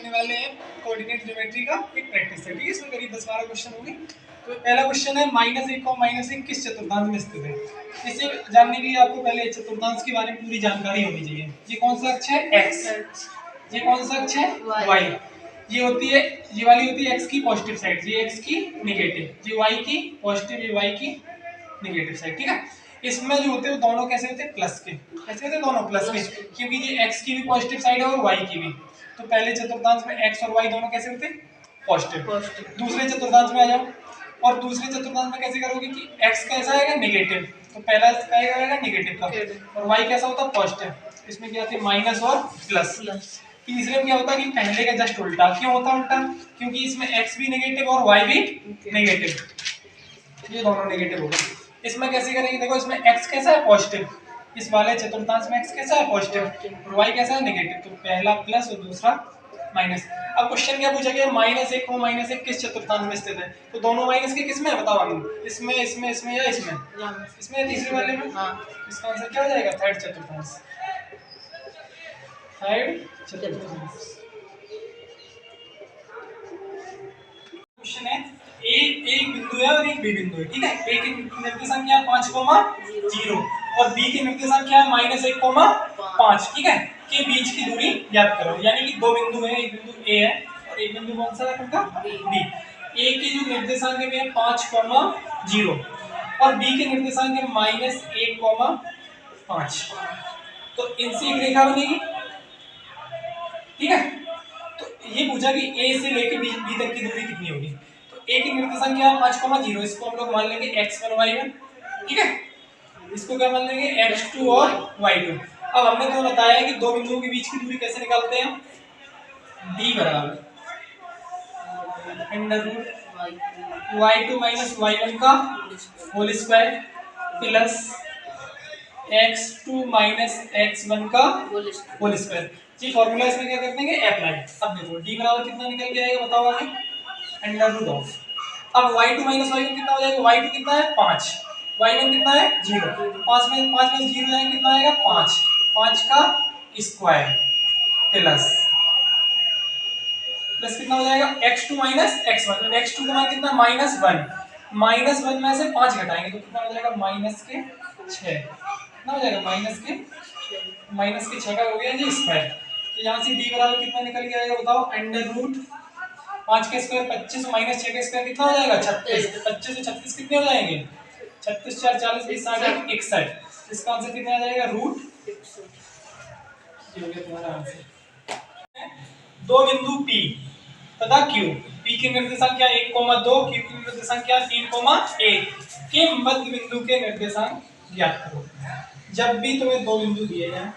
करने वाले हैं कोऑर्डिनेट ज्योमेट्री का एक प्रैक्टिस है। ठीक है, इसमें करीब 10-12 क्वेश्चन होंगे। तो पहला क्वेश्चन है -1 और -1 किस चतुर्थांश में स्थित है। इसे जानने के लिए आपको पहले चतुर्थांश के बारे में पूरी जानकारी होनी चाहिए। ये कौन सा अक्ष है? x। ये कौन सा अक्ष है? y। ये होती है, ये वाली होती है x की पॉजिटिव साइड, ये x की नेगेटिव, ये y की पॉजिटिव, ये y की नेगेटिव साइड। ठीक है, इसमें जो होते हैं दोनों कैसे होते हैं? प्लस के। कैसे होते हैं? दोनों प्लस के, क्योंकि ये x की भी पॉजिटिव साइड है और y की भी। तो पहले चतुर्थांश में x और y दोनों कैसे होते हैं? पॉजिटिव। दूसरे चतुर्थांश में आ जाओ, और दूसरे चतुर्थांश में कैसे करोगे कि x कैसा आएगा? नेगेटिव, तो पहला क्या आएगा? नेगेटिव का, और y कैसा होता है? पॉजिटिव। इसमें क्या होता है? माइनस और प्लस। तीसरे में क्या होता है कि पहले का जस्ट उल्टा। क्यों होता है उल्टा? क्योंकि इसमें x भी नेगेटिव और y भी नेगेटिव, ये दोनों नेगेटिव हो गए। इसमें कैसे करेंगे? देखो, इसमें x कैसा है? पॉजिटिव। इस वाले चतुर्थांश में x कैसा है? पॉजिटिव, और y कैसा है? नेगेटिव। तो पहला प्लस और दूसरा माइनस। अब क्वेश्चन क्या पूछा गया? -1 और -1 किस चतुर्थांश में स्थित है। तो दोनों माइनस के किस में है? बताओ हम। इसमें, इसमें, इसमें या इसमें? इसमें, तीसरे वाले में। इसका आंसर क्या हो जाएगा? थर्ड चतुर्थांश। थर्ड चतुर्थांश। क्वेश्चन है, एक बिंदु है और एक बी बिंदु है। ठीक है, ए की निर्देशांक क्या है? 5,0 और बी की निर्देशांक क्या है? -1,5। ठीक है, के बीच की दूरी ज्ञात करो। यानी कि दो बिंदु है, एक बिंदु ए है और एक बिंदु कौन सा है उनका? बी। ए की जो निर्देशांक है 5,0 और बी के निर्देशांक है -1,5। तो इनसे एक रेखा बनेगी। ठीक है, तो ये पूछा कि ए से लेके बी तक की दूरी कितनी होगी। तो ए की निर्देशांक क्या है? 5,0। इसको हम लोग मान लेंगे x1 y1। ठीक है, इसको क्या मान लेंगे? x2 और y2। अब हमने तो बताया कि दो बिंदुओं के बीच की दूरी कैसे निकालते हैं? d बराबर y2 माइनस y1 का whole square plus x2 minus x1 का होल स्क्वायर। जी फॉर्मूला इसमें क्या कर देंगे? अप्लाई। अब देखो d बराबर कितना निकल के आएगा? बताओ आगे। Under of. अब y2 माइनस y1 कितना हो जाएगा? y2 कितना है? 5, y1 कितना है? 0। 5 में 0 जाएगा, कितना आएगा? 5। 5 का स्क्वायर प्लस कितना हो जाएगा? x2 minus x1। x2 का मान कितना? -1। -1 में से 5 घटाएंगे तो कितना हो जाएगा? -6। कितना हो जाएगा? -6 का हो गया जी स्क्वायर। तो यहाँ से d बराबर कितना निकल के आएगा? बताओ। अंडर रूट 5 के स्क्वायर 25 माइनस 6 के स्क्वायर कितना हो जाएगा? 36। 25 से 36 कितने हो जाएंगे? 36 4 40 20 60 61। इसका आंसर कितना आ जाएगा? रूट 61। ये हो गया तुम्हारा आंसर। दो बिंदु P तथा Q, P की निर्देशांक क्या? 1,2, Q की निर्देशांक क्या? 3,1 के मध्य बिंदु के निर्देशांक ज्ञात करो। जब भी तुम्हें दो बिंदु दिए जाएं,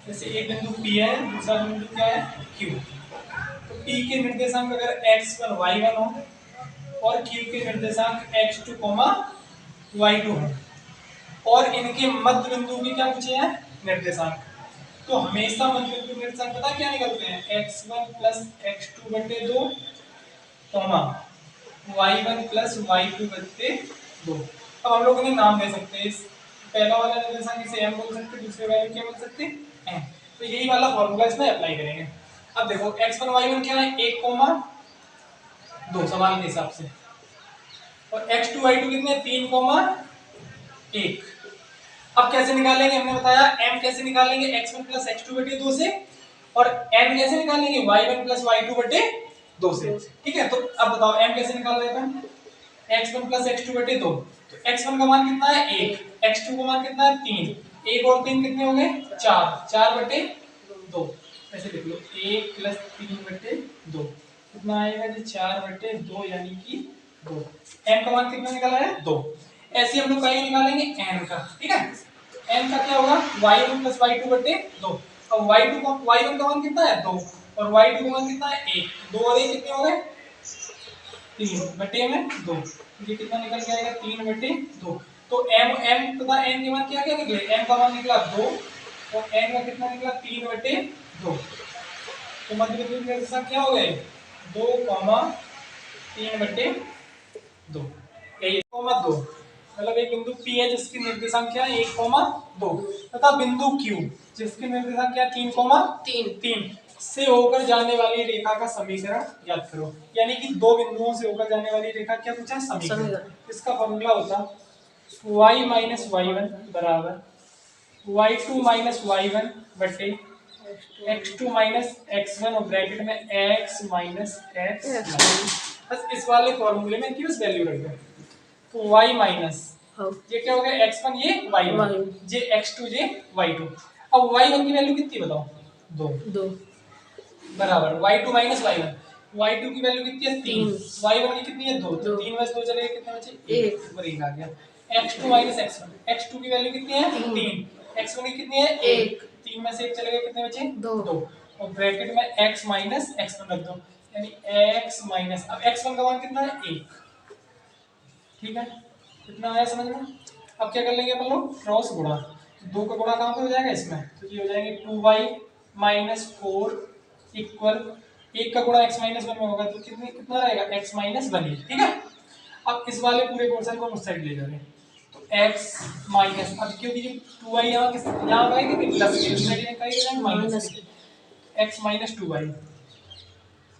जैसे एक बिंदु P है, दूसरा बिंदु क्या है? Q, तो P के निर्देशांक अगर x1 y1 हो और Q के निर्देशांक x2 y2 हो और इनके मध्य बिंदु की क्या पूछे हैं? निर्देशांक। तो हमेशा मध्य बिंदु निर्देशांक पता क्या निकलते हैं? x1 प्लस x2 बटे 2 y1 प्लस y2 बटे 2। अब हम लोग इन्हें नाम दे सकते हैं। पहला वाला निर्देशांक इसे m बोल सकते हैं, दूसरे वाले क्या बोल सकते हैं? n। तो यही वाला फॉर्मूला इसमें अप्लाई करेंगे। अब देखो x1 y1 क्या है? 1,2 सवाल के हिसाब से, और x2 y2 कितने? 3,1। अब कैसे निकालेंगे? हमने बताया m कैसे निकालेंगे? x1 प्लस x2 बटे 2 से, और n कैसे निकालेंगे? y1 प्लस y2 बटे 2 से। ठीक है, तो अब बताओ m कैसे निकाल रहे हैं? x1 प्लस x2 बटे 2। तो x1 का मान कितना है? 1, x2 का मान कितना है? 3। 1 और 3 कितने हो गए? 4, 4 बटे 2। ऐसे लिख लो, 1 प्लस 3 बटे 2 कितना आएगा जी? 4 बटे 2, यानी कि 2। m का मान कितना निकला है? 2। ऐसे हम लोग कहीं निकालेंगे n का। ठीक है, n का क्या होगा? y1 प्लस y2 बटे 2। अब y2 का y1 का मान कितना है? 2, और y2 का मान कितना है? 1। 2 और 1 कितने हो गए? 3 बटे में 2। ये कितना निकल के आएगा? 3 बटे 2। तो m तथा n के मान क्या क्या निकले? m का मान निकला 2 और n का कितना निकला? 3 बटे 2। तो मध्य बिंदु के निर्देशांक क्या हो गए? 2, 3 बटे 2। 1,2 मतलब एक बिंदु P है जिसकी निर्देशांक क्या है? 1,2 तथा बिंदु Q जिसकी निर्देशांक क्या है? 3,3 से होकर जाने वाली रेखा का समीकरण याद करो। यानी कि दो बिंदुओं से होकर जाने वाली रेखा क्या पूछा? समीकरण। इसका फॉर्मूला होता y माइनस वाई वन बराबर y2 माइनस वाई वन बटे x2 माइनस x1 और ब्रैकेट में x माइनस x। बस इस वाले फॉर्मूले में क्यों वैल्यू रख दो। तो y माइनस ये क्या हो गया x1 ये y1 जे x2 जे y2। अब y1 की वैल्यू कितनी बताओ? 2 बराबर y2 माइनस y1। y2 की वैल्यू कितनी है? 3। y1 की कितनी है? 2। तो 3 में से 2 चले गए कितने बचे? 1 ऊपर 1 आ गया। x2 minus x1। x2 की वैल्यू कितनी है? 3। x1 की कितनी है? 1। 3 में से 1 चले गए कितने बचे? 2 और ब्रैकेट में x माइनस x1 रख दो। यानी x माइनस अब x1 का मान कितना है? 1। ठीक है, कितना आया समझ में? अब क्या कर लेंगे अपन लोग? क्रॉस गुणा। 2 का गुणा कहाँ पे हो जाएगा इसमें? तो ये हो जाएंगे 2y माइनस 4 इक्वल 1 का गुणा x माइनस 1 में होगा तो कितना रहेगा? x माइनस 1 ही। ठीक है, अब इस वाले पूरे पोर्शन को उस साइड ले जा रहे हैं तो x माइनस अब क्योंकि जो 2y यहाँ आएगा कि प्लस के उस साइड का ही हो जाएगा minus x minus 2y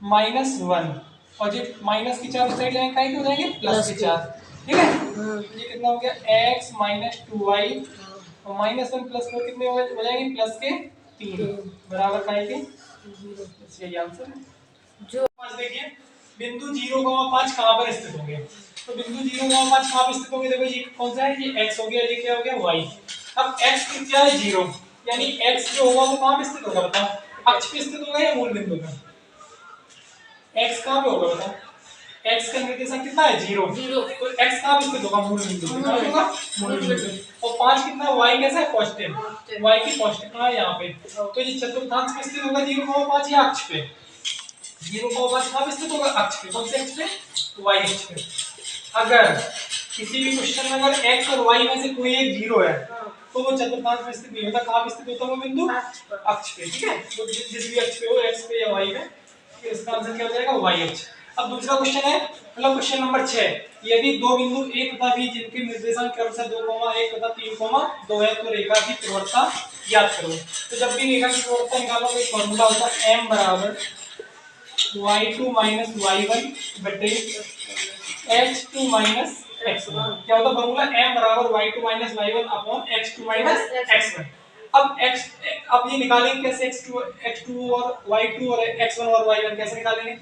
minus 1 और ये माइनस की 4 उस साइड जाएंगे काहे के हो जाएंगे प्लस के 4। ठीक है, तो ये कितना हो गया x माइनस 2y और माइनस 1 प्लस 4 कितने हो जाएंगे? प्लस के 3 बराबर काहे के 0। यही आंसर है। जो पास देखिए बिंदु 0,5 कहां पर स्थित होंगे? तो बिंदु 0,5 कहां पर स्थित होंगे? देखो ये कौन सा है? ये x हो गया, ये क्या हो गया? y। अब x क्या है? 0, यानी x जो होगा वो कहां पर स्थित होगा बताओ? अक्ष पे स्थित होगा या मूल बिंदु पे? x कहां पे होगा बताओ? x का निर्देशांक कितना है? 0। तो x कहां पे स्थित होगा? मूल बिंदु पे। कहां होगा? मूल बिंदु पे। और 5 कितना है? y कैसा है? पॉजिटिव। y की पॉजिटिव कहां है? यहां पे। तो ये चतुर्थांश पे स्थित होगा 0,5 या अक्ष पे? 0,5 कहां पे स्थित होगा? अक्ष पे। कौन से अक्ष पे? y अक्ष पे। अगर किसी भी क्वेश्चन में अगर x और y में से कोई एक 0 है तो वो चतुर्थांश में स्थित नहीं होता। कहां पे स्थित होता है वो बिंदु? अक्ष पे। ठीक है, तो जिस भी अक्ष पे हो, x पे या y पे, इसका आंसर क्या हो जाएगा? y अक्ष। अब दूसरा क्वेश्चन है, मतलब क्वेश्चन नंबर 6। यदि दो बिंदु a तथा b जिनके निर्देशांक क्रमशः 2,1 तथा 3,2 है तो रेखा की प्रवणता ज्ञात करो। तो जब भी रेखा की प्रवणता निकालो तो एक फार्मूला होता है m बराबर y2 माइनस y1 बटे x2 माइनस x1। क्या होता है फॉर्मूला? m बराबर y2 minus y1 upon x2 minus x1। अब x अब ये निकालेंगे कैसे? x2 और y2 और x1 और y1 कैसे निकालेंगे?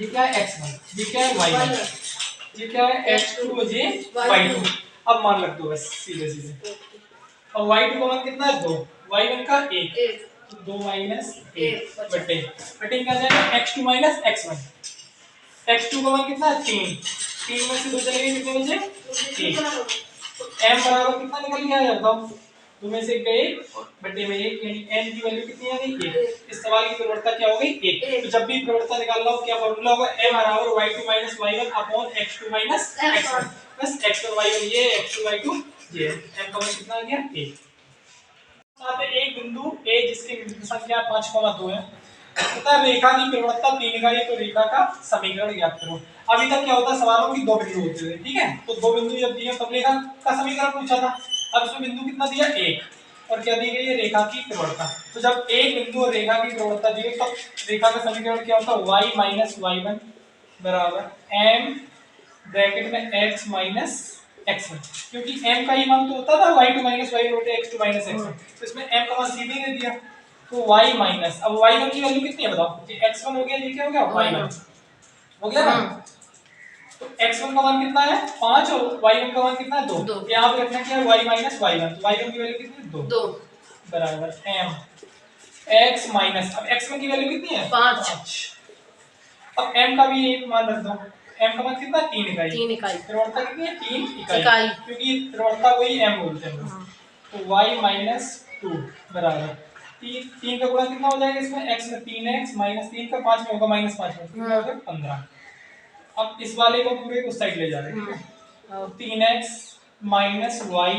ये क्या है? x1, ये क्या है? y1, ये क्या है? x2 और ये y2। अब मान रख दो बस सीधे सीधे। और y2 का मान कितना है? 2, y1 का 1 तो 2 माइनस 1 बटे क्या जाएगा? x2 minus x1। x2 का मान कितना है? 3। 3 में से 2 चले गए कितने बचे? 1। तो m बराबर कितना निकल गया है बताओ? 2 में से 1 बटे में 1 यानी n की वैल्यू कितनी आ गई? 1। इस सवाल की प्रवणता क्या हो गई? 1। तो जब भी प्रवणता निकालना हो क्या फॉर्मूला होगा? m बराबर y2 minus y1 upon x2 minus x1 बस x1 y1 ये x2 y2 ये m का मान कितना आ गया? 1। साथ में एक बिंदु a जिसकी संख्या 5,2 है तथा रेखा की प्रवणता 3 का है तो रेखा का समीकरण ज्ञात करो। अभी तक क्या होता है सवालों की दो बिंदु होते थे। ठीक है, तो दो बिंदु जब दिए तब रेखा का समीकरण पूछा था। अब इसमें बिंदु कितना दिया? 1 और क्या दी गई है? रेखा की प्रवणता। तो जब एक बिंदु और रेखा की प्रवणता दी है तब रेखा का समीकरण क्या होता है? y माइनस y1 बराबर m ब्रैकेट में x माइनस x1। क्योंकि m का ही मान तो होता था y2 माइनस y1 बटे x2 माइनस x1। तो इसमें m का मान सीधे दे दिया तो y माइनस अब y1 की वैल्यू कितनी है बताओ? ये x1 हो गया, ये क्या हो गया? y1 हो गया ना। तो x1 का मान कितना है? 5 और y1 का मान कितना है? 2। तो यहां पे रखना क्या है? y minus y1। तो y1 की वैल्यू कितनी है? 2 बराबर m x माइनस अब x1 की वैल्यू कितनी है? 5। अब m का भी एक मान रख दो। m का मान कितना है? 3 इकाई। 3 इकाई। प्रवणता कितनी है? 3 इकाई क्योंकि प्रवणता को ही m बोलते हैं। तो y माइनस 2 बराबर 3 का गुणा कितना हो जाएगा इसमें? x में 3x माइनस 3 का 5 में होगा माइनस 5 में कितना हो गया? 15। अब इस वाले को पूरे उस साइड ले जा रहे हैं। ठीक है, 3x माइनस y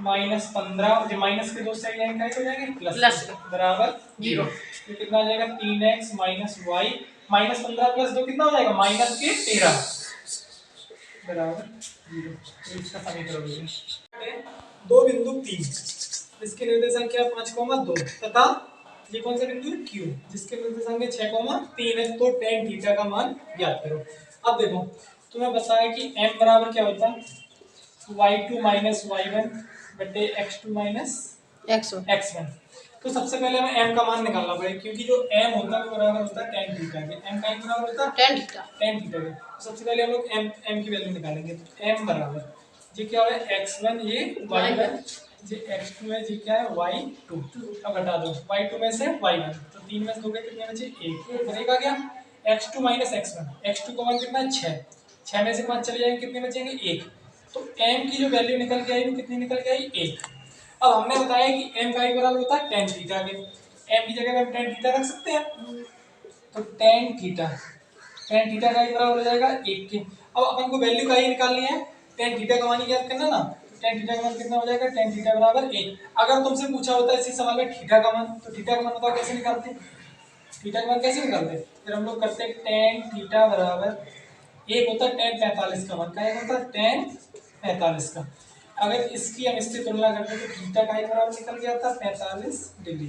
माइनस 15 जो माइनस के दो साइड जाएंगे क्या हो जाएंगे? प्लस बराबर 0। तो कितना आ जाएगा? 3x minus y minus 15 plus 2 कितना हो जाएगा? माइनस के 13 बराबर 0। तो इसका समीकरण हो गया दो बिंदु 3 इसके निर्देशांक क्या? 5,2 तथा ये कौन सा बिंदु है Q, जिसके निर्देशांक 6,3 है, तो tan थीटा का मान ज्ञात करो। अब देखो तुम्हें बताया कि m बराबर क्या होता है, y2 माइनस y1 बटे x2 माइनस x1। तो सबसे पहले हमें m का मान निकालना पड़ेगा, क्योंकि जो m होता है वो बराबर होता है tan थीटा के। m का बराबर होता है tan थीटा के। तो सबसे पहले हम लोग m की वैल्यू निकालेंगे। तो m बराबर ये क्या है x1, ये y1, ये x2 है, ये क्या है y2। अब घटा दो y2 में से y1, तो 3 में से 2 कितने बचे 1, बनेगा क्या x2 माइनस x1। x2 का मान कितना है 6, 6 में से 5 चले जाएंगे, कितने बचेंगे 1। तो m की जो वैल्यू निकल के आई वो कितनी निकल के आई 1। अब हमने बताया कि m का बराबर होता है tan थीटा के, m की जगह हम tan थीटा रख सकते हैं। तो tan थीटा का बराबर हो जाएगा 1 के। अब अपन को वैल्यू का ही निकालनी है, tan थीटा का मान ही ज्ञात करना ना। तो tan थीटा का मान कितना हो जाएगा, tan थीटा बराबर 1। अगर तुमसे पूछा होता है इसी सवाल में थीटा का मान, तो थीटा का मान बताओ कैसे निकालते हैं, थीटा का मान कैसे निकालते हैं। फिर हम लोग करते हैं tan थीटा बराबर 1 होता है tan 45 का मान, क्या होता है tan 45 का। अगर इसकी हम इससे तुलना करते हैं तो थीटा का बराबर निकल गया था 45 डिग्री,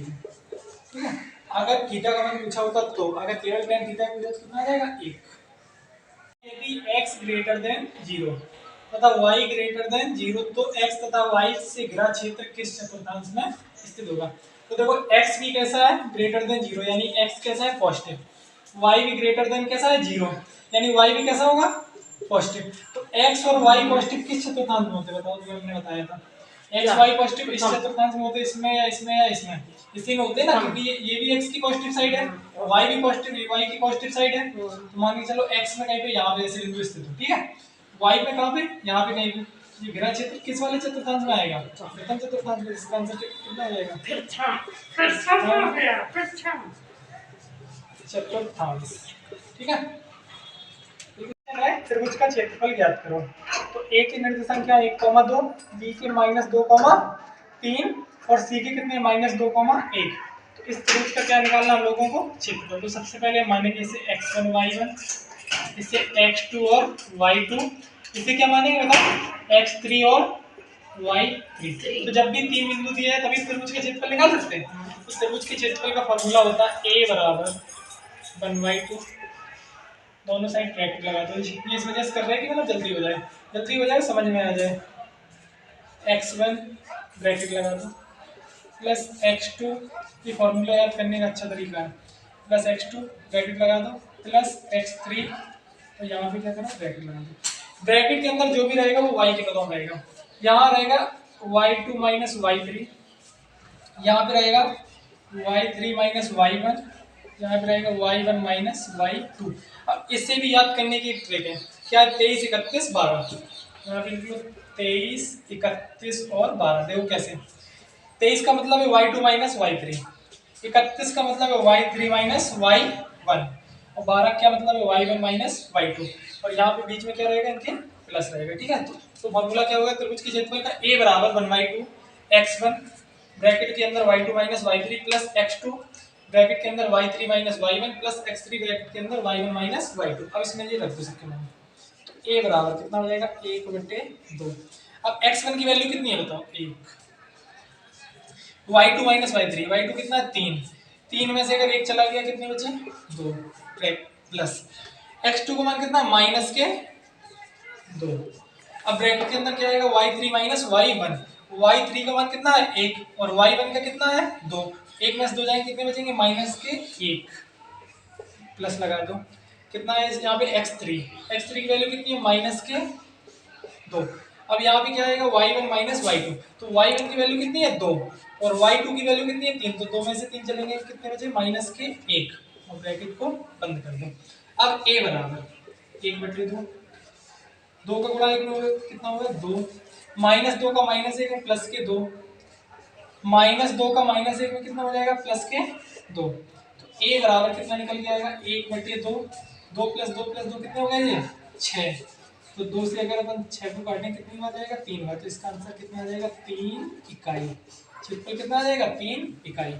ठीक है। अगर थीटा का मान पूछा होता तो अगर केवल tan थीटा पूछा तो कितना आ जाएगा 1। यदि x ग्रेटर देन 0 तथा y ग्रेटर देन 0, तो x तथा y से घिरा क्षेत्र किस चतुर्थांश में स्थित होगा। तो देखो x भी कैसा है ग्रेटर देन 0, यानी x कैसा है पॉजिटिव, y भी ग्रेटर देन कैसा है 0, यानी y भी कैसा होगा पॉजिटिव। तो x और y पॉजिटिव किस चतुर्थांश में होते हैं बताओ, जो हमने बताया था x y पॉजिटिव इस चतुर्थांश में होते हैं, इसमें या इसमें या इसमें, इसी में होते हैं ना, क्योंकि ये भी x की पॉजिटिव साइड है, y भी पॉजिटिव, y की पॉजिटिव साइड है। तो मान के चलो x में कहीं पे यहाँ पे ऐसे बिंदु स्थित हो, ठीक है, y पे कहाँ पे यहाँ पे कहीं पे। ये घिरा क्षेत्र किस वाले चतुर्थांश में आएगा, प्रथम चतुर्थांश में। इसका आंसर कितना हो जाएगा चतुर्थांश, ठीक है। त्रिभुज का क्षेत्रफल ज्ञात करो। तो a की निर्देशांक क्या है 1,2, b के -2,3 और c के कितने -2,1। तो इस त्रिभुज का क्या निकालना हम लोगों को क्षेत्रफल। तो सबसे पहले मानेंगे इसे x1 y1, इसे x2 और y2, इसे क्या मानेंगे बताओ x3 और y3। तो जब भी 3 बिंदु दिए हैं तभी त्रिभुज का क्षेत्रफल निकाल सकते हैं। तो त्रिभुज के क्षेत्रफल का फॉर्मूला होता है a बराबर 1/2, दोनों साइड ब्रैकेट लगा दो। ये इस वजह से कर रहे हैं कि मतलब जल्दी हो जाए समझ में आ जाए। x1 ब्रैकेट लगा दो प्लस x2, ये फॉर्मूला याद करने का अच्छा तरीका है, प्लस x2 ब्रैकेट लगा दो प्लस x3, तो यहाँ पे क्या करो ब्रैकेट लगा दो। ब्रैकेट के अंदर जो भी रहेगा वो y के पदों में रहेगा। यहाँ रहेगा y2 माइनस y3, यहाँ पे रहेगा y3 माइनस y1, यहाँ पे रहेगा y1 माइनस y2। अब इससे भी याद करने की एक ट्रिक है, क्या 23, 31, 12। यहाँ पे 23, 31 और 12, देखो कैसे। 23 का मतलब है y2 माइनस y3, 31 का मतलब है y3 माइनस y1 और 12 क्या मतलब है y1 माइनस y2। और यहाँ पे बीच में क्या रहेगा इनके प्लस रहेगा, ठीक है। तो फॉर्मूला क्या होगा त्रिभुज के क्षेत्रफल का a बराबर 1/2 x1 ब्रैकेट के अंदर y2 minus y3 plus x2 bracket के अंदर y3 minus y1 plus x3 bracket के अंदर y1 माइनस y2। अब इसमें ये रख दो सबके मान। a बराबर कितना हो जाएगा 1/2। अब x1 की वैल्यू कितनी है बताओ 1, y2 माइनस y2 कितना है 3, 3 में से अगर 1 चला गया कितने बचे 2 प्लस x2 का मान कितना माइनस के 2। अब ब्रैकेट के अंदर क्या आएगा y3 माइनस y1, y3 का मान कितना है 1 और y1 का कितना है 2, 1 में से 2 जाएंगे कितने बचेंगे माइनस के 1, प्लस लगा दो कितना है यहाँ पे x3 की वैल्यू कितनी है माइनस के 2। अब यहाँ पे क्या आएगा y1 माइनस y2, तो y1 की वैल्यू कितनी है 2 और y2 की वैल्यू कितनी है 3, तो 2 में से 3 चलेंगे कितने बचे माइनस के 1 और ब्रैकेट को बंद कर दो। अब a बराबर 1/2, 2 का गुणा 1 में होगा कितना होगा 2, -2 का -1 में प्लस के 2, -2 का -1 में कितना हो जाएगा प्लस के 2। तो a बराबर कितना निकल के आएगा 1/2, 2 प्लस 2 प्लस 2 कितने हो गए ये 6। तो 2 से अगर अपन 6 को काटें कितनी बार जाएगा 3 बार, तो इसका आंसर कितना आ जाएगा 3 इकाई। क्षेत्रफल कितना आ जाएगा 3 इकाई।